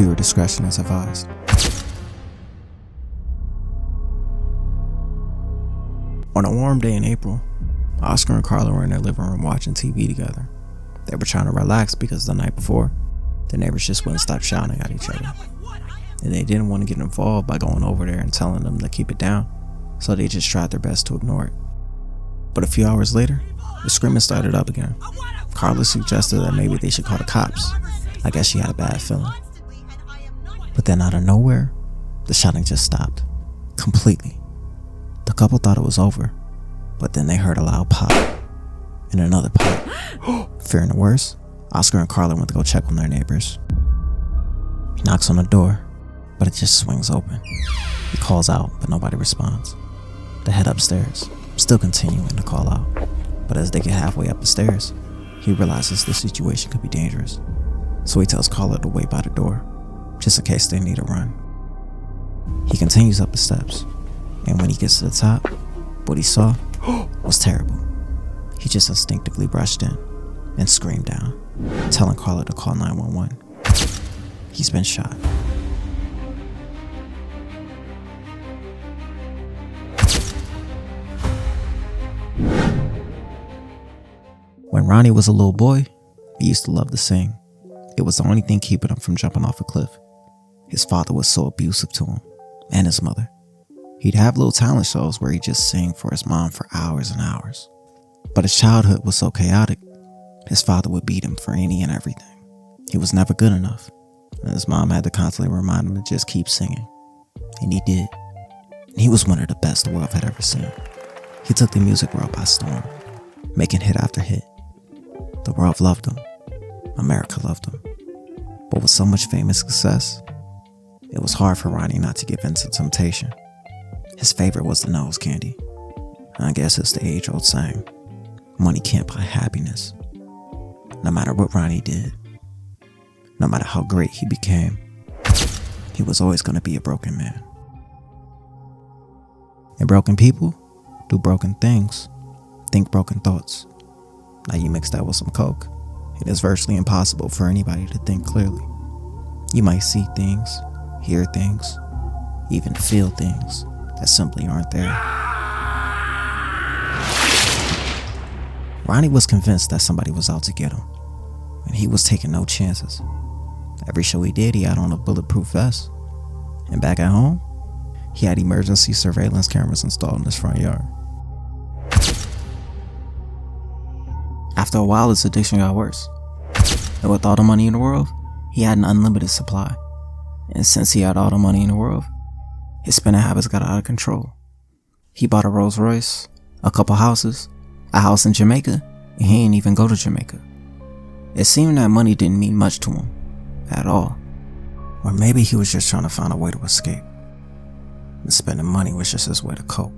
Viewer discretion is advised. On a warm day in April, Oscar and Carla were in their living room watching TV together. They were trying to relax because the night before, the neighbors just wouldn't stop shouting at each other. And they didn't want to get involved by going over there and telling them to keep it down, so they just tried their best to ignore it. But a few hours later, the screaming started up again. Carla suggested that maybe they should call the cops. I guess she had a bad feeling. But then out of nowhere, the shouting just stopped. Completely. The couple thought it was over, but then they heard a loud pop. And another pop. Fearing the worst, Oscar and Carla went to go check on their neighbors. He knocks on the door, but it just swings open. He calls out, but nobody responds. They head upstairs, still continuing to call out. But as they get halfway up the stairs, he realizes the situation could be dangerous. So he tells Carla to wait by the door, just in case they need a run. He continues up the steps, and when he gets to the top, what he saw was terrible. He just instinctively rushed in and screamed down, telling Carla to call 911. He's been shot. When Ronnie was a little boy, he used to love to sing. It was the only thing keeping him from jumping off a cliff. His father was so abusive to him, and his mother. He'd have little talent shows where he'd just sing for his mom for hours and hours. But his childhood was so chaotic, his father would beat him for any and everything. He was never good enough, and his mom had to constantly remind him to just keep singing. And he did. And he was one of the best the world had ever seen. He took the music world by storm, making hit after hit. The world loved him. America loved him. But with so much fame and success, it was hard for Ronnie not to give in to temptation. His favorite was the nose candy. And I guess it's the age-old saying, money can't buy happiness. No matter what Ronnie did, no matter how great he became, he was always going to be a broken man. And broken people do broken things, think broken thoughts. Now you mix that with some coke, it is virtually impossible for anybody to think clearly. You might see things, hear things, even feel things that simply aren't there. Ronnie was convinced that somebody was out to get him, and he was taking no chances. Every show he did, he had on a bulletproof vest. And back at home, he had emergency surveillance cameras installed in his front yard. After a while, his addiction got worse. And with all the money in the world, he had an unlimited supply. And since he had all the money in the world, his spending habits got out of control. He bought a Rolls Royce, a couple houses, a house in Jamaica, and he didn't even go to Jamaica. It seemed that money didn't mean much to him, at all. Or maybe he was just trying to find a way to escape. And spending money was just his way to cope.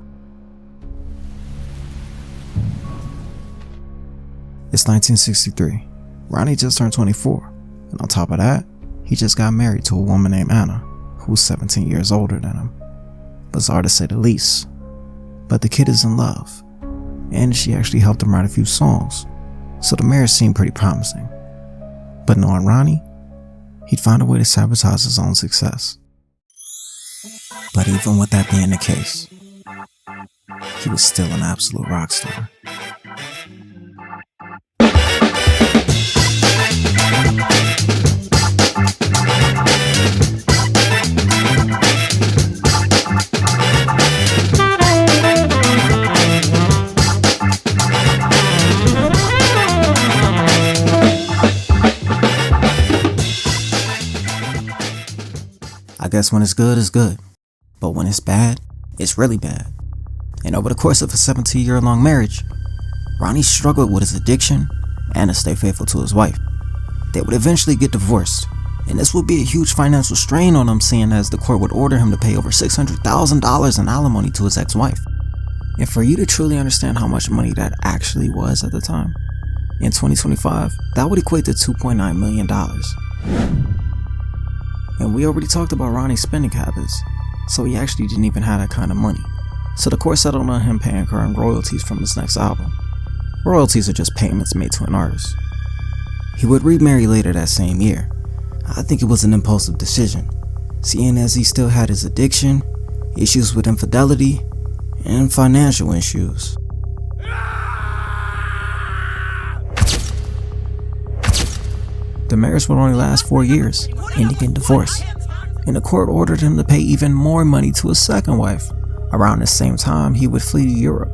It's 1963. Ronnie just turned 24, and on top of that, he just got married to a woman named Anna, who's 17 years older than him. Bizarre to say the least. But the kid is in love, and she actually helped him write a few songs, so the marriage seemed pretty promising. But knowing Ronnie, he'd find a way to sabotage his own success. But even with that being the case, he was still an absolute rock star. I guess when it's good, it's good. But when it's bad, it's really bad. And over the course of a 17-year-long marriage, Ronnie struggled with his addiction and to stay faithful to his wife. They would eventually get divorced, and this would be a huge financial strain on him, seeing as the court would order him to pay over $600,000 in alimony to his ex-wife. And for you to truly understand how much money that actually was at the time, in 2025, that would equate to $2.9 million. And we already talked about Ronnie's spending habits, so he actually didn't even have that kind of money. So the court settled on him paying her in royalties from his next album. Royalties are just payments made to an artist. He would remarry later that same year. I think it was an impulsive decision, seeing as he still had his addiction, issues with infidelity, and financial issues. The marriage would only last 4 years, ending in divorce, and the court ordered him to pay even more money to his second wife. Around the same time, he would flee to Europe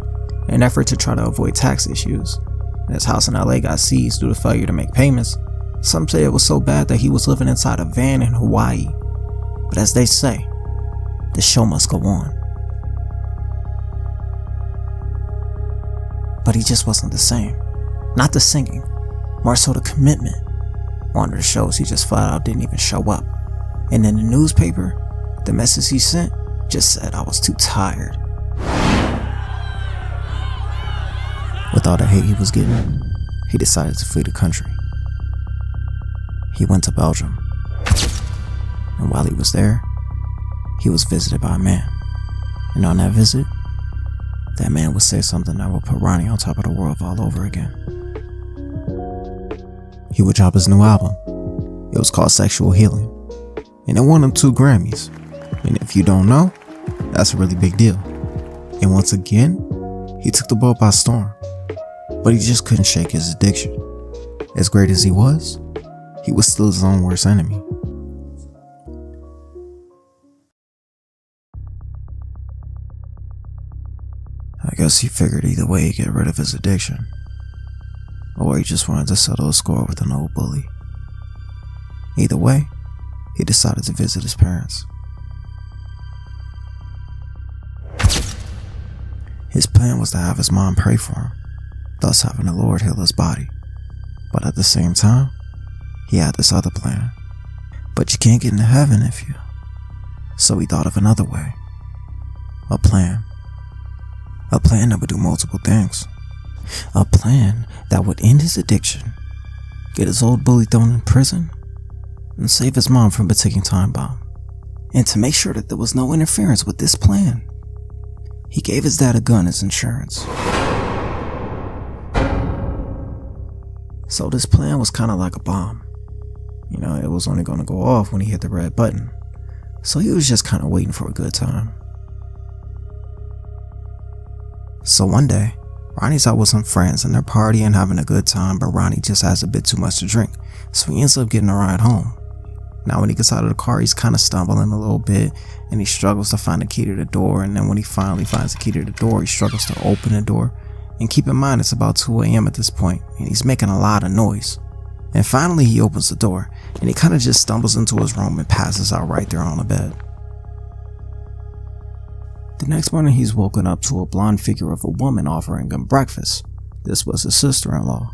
in an effort to try to avoid tax issues. And his house in LA got seized due to failure to make payments. Some say it was so bad that he was living inside a van in Hawaii. But as they say, the show must go on. But he just wasn't the same. Not the singing, more so the commitment. One of the shows he just flat out didn't even show up. And in the newspaper, the message he sent just said I was too tired. With all the hate he was getting, he decided to flee the country. He went to Belgium. And while he was there, he was visited by a man. And on that visit, that man would say something that would put Ronnie on top of the world all over again. He would drop his new album. It was called Sexual Healing. And it won him 2 Grammys. And if you don't know, that's a really big deal. And once again, he took the world by storm. But he just couldn't shake his addiction. As great as he was still his own worst enemy. I guess he figured either way he'd get rid of his addiction, or he just wanted to settle a score with an old bully. Either way, he decided to visit his parents. His plan was to have his mom pray for him, thus having the Lord heal his body. But at the same time, he had this other plan. But you can't get into heaven if you... So he thought of another way. A plan. A plan that would do multiple things. A plan that would end his addiction, get his old bully thrown in prison, and save his mom from a ticking time bomb. And to make sure that there was no interference with this plan, he gave his dad a gun as insurance. So this plan was kind of like a bomb. You know, it was only going to go off when he hit the red button. So he was just kind of waiting for a good time. So one day, Ronnie's out with some friends and they're partying and having a good time, but Ronnie just has a bit too much to drink. So he ends up getting a ride home. Now when he gets out of the car, he's kind of stumbling a little bit and he struggles to find the key to the door. And then when he finally finds the key to the door, he struggles to open the door. And keep in mind, it's about 2 a.m. at this point and he's making a lot of noise. And finally he opens the door and he kind of just stumbles into his room and passes out right there on the bed. The next morning he's woken up to a blonde figure of a woman offering him breakfast. This was his sister-in-law.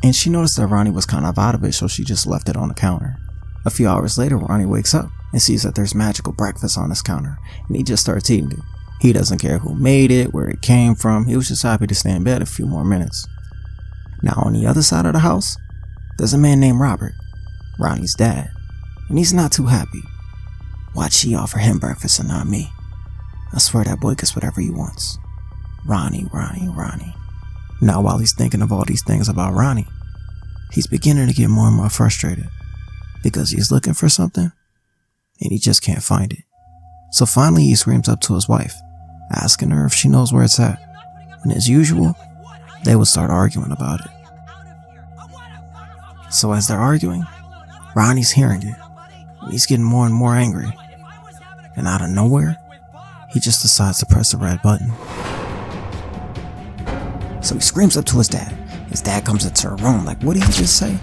And she noticed that Ronnie was kind of out of it, so she just left it on the counter. A few hours later, Ronnie wakes up and sees that there's magical breakfast on his counter and he just starts eating it. He doesn't care who made it, where it came from, he was just happy to stay in bed a few more minutes. Now on the other side of the house, there's a man named Robert, Ronnie's dad, and he's not too happy. Why'd she offer him breakfast and not me? I swear that boy gets whatever he wants. Ronnie. Now while he's thinking of all these things about Ronnie, he's beginning to get more and more frustrated because he's looking for something and he just can't find it. So finally he screams up to his wife, asking her if she knows where it's at. And as usual, they would start arguing about it. So as they're arguing, Ronnie's hearing it, and he's getting more and more angry. And out of nowhere, he just decides to press the red button. So he screams up to his dad. His dad comes into the room like, what did he just say?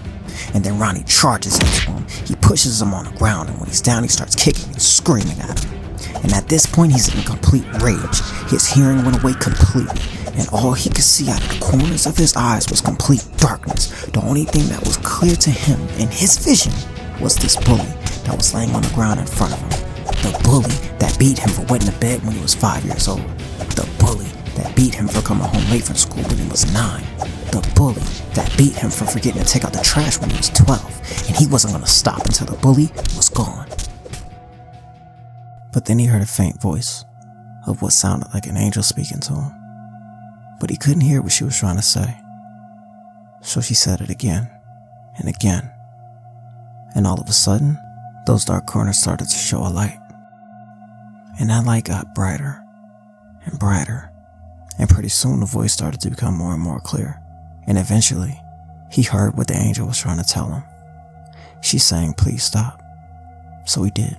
And then Ronnie charges into him. He pushes him on the ground, and when he's down, he starts kicking and screaming at him. And at this point, he's in complete rage. His hearing went away completely, and all he could see out of the corners of his eyes was complete darkness. The only thing that was clear to him in his vision was this bully that was laying on the ground in front of him. The bully that beat him for wetting the bed when he was 5 years old. The bully that beat him for coming home late from school when he was 9. The bully that beat him for forgetting to take out the trash when he was 12. And he wasn't going to stop until the bully was gone. But then he heard a faint voice of what sounded like an angel speaking to him. But he couldn't hear what she was trying to say. So she said it again and again. And all of a sudden, those dark corners started to show a light. And that light got brighter and brighter. And pretty soon the voice started to become more and more clear. And eventually, he heard what the angel was trying to tell him. She's saying, please stop. So he did.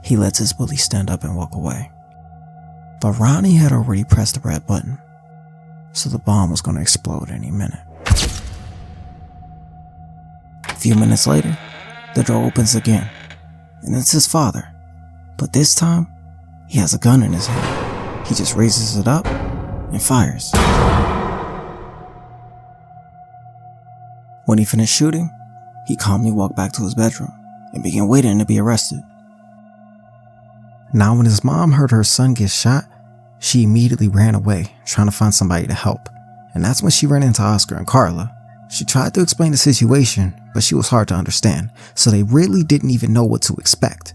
He lets his bully stand up and walk away. But Ronnie had already pressed the red button, so the bomb was going to explode any minute. A few minutes later, the door opens again, and it's his father. But this time, he has a gun in his hand. He just raises it up and fires. When he finished shooting, he calmly walked back to his bedroom and began waiting to be arrested. Now, when his mom heard her son get shot, she immediately ran away, trying to find somebody to help. And that's when she ran into Oscar and Carla. She tried to explain the situation, but she was hard to understand, so they really didn't even know what to expect.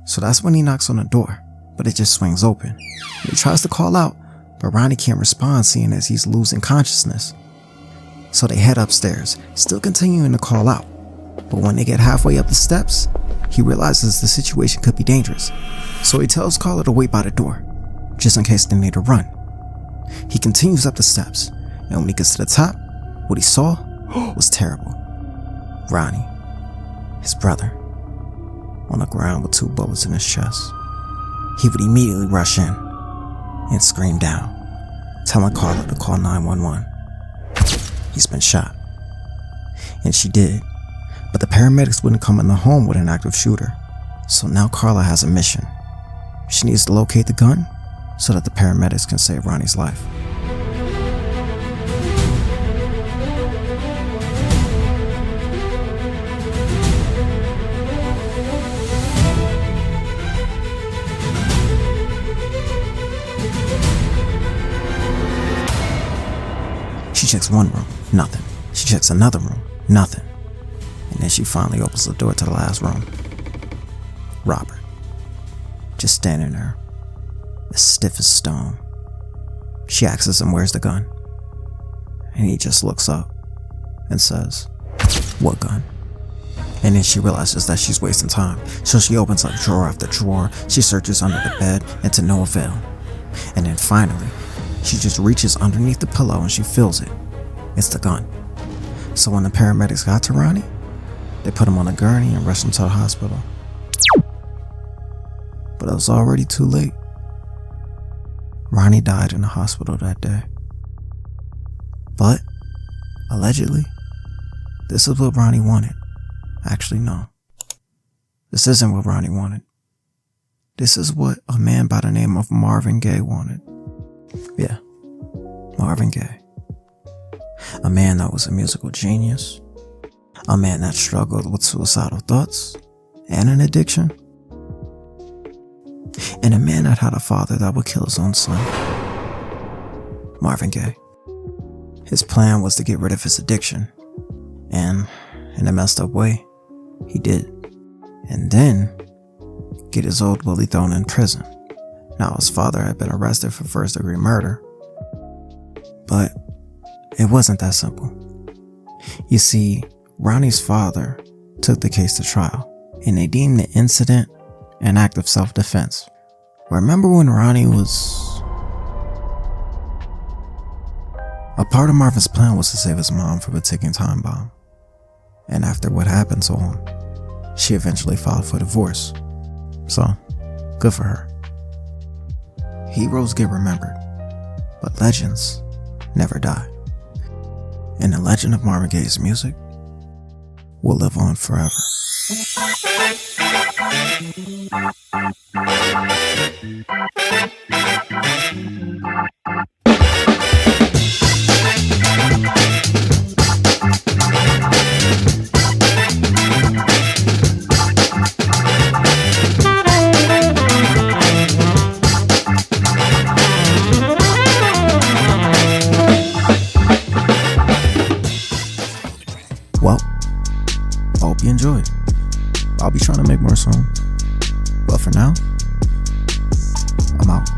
So that's when he knocks on the door, but it just swings open. He tries to call out, but Ronnie can't respond, seeing as he's losing consciousness. So they head upstairs, still continuing to call out. But when they get halfway up the steps, he realizes the situation could be dangerous. So he tells Carla to wait by the door, just in case they need to run. He continues up the steps, and when he gets to the top, what he saw was terrible. Ronnie, his brother, on the ground with 2 bullets in his chest. He would immediately rush in and scream down, telling Carla to call 911. He's been shot. And she did, but the paramedics wouldn't come in the home with an active shooter. So now Carla has a mission. She needs to locate the gun so that the paramedics can save Ronnie's life. She checks one room, nothing. She checks another room, nothing. And then she finally opens the door to the last room. Robert, just standing there, as stiff as stone. She asks him where's the gun, and he just looks up and says, "What gun?" And then she realizes that she's wasting time, so she opens up drawer after drawer. She searches under the bed, and to no avail. And then finally, she just reaches underneath the pillow and she feels it. It's the gun. So when the paramedics got to Ronnie, they put him on a gurney and rushed him to the hospital. But it was already too late. Ronnie died in the hospital that day. But, allegedly, this is what Ronnie wanted. Actually, no. This isn't what Ronnie wanted. This is what a man by the name of Marvin Gaye wanted. Yeah, Marvin Gaye. A man that was a musical genius. A man that struggled with suicidal thoughts and an addiction. And a man that had a father that would kill his own son. Marvin Gaye. His plan was to get rid of his addiction. And, in a messed up way, he did. And then, get his old bully thrown in prison. Now his father had been arrested for first-degree murder. But it wasn't that simple. You see, Ronnie's father took the case to trial, and they deemed the incident an act of self-defense. Remember when Ronnie was... A part of Marvin's plan was to save his mom from a ticking time bomb. And after what happened to him, she eventually filed for divorce. So, good for her. Heroes get remembered, but legends never die. And the legend of Marvin Gaye's music will live on forever. Well, I hope you enjoyed. I'll be trying to make more soon. But for now, I'm out.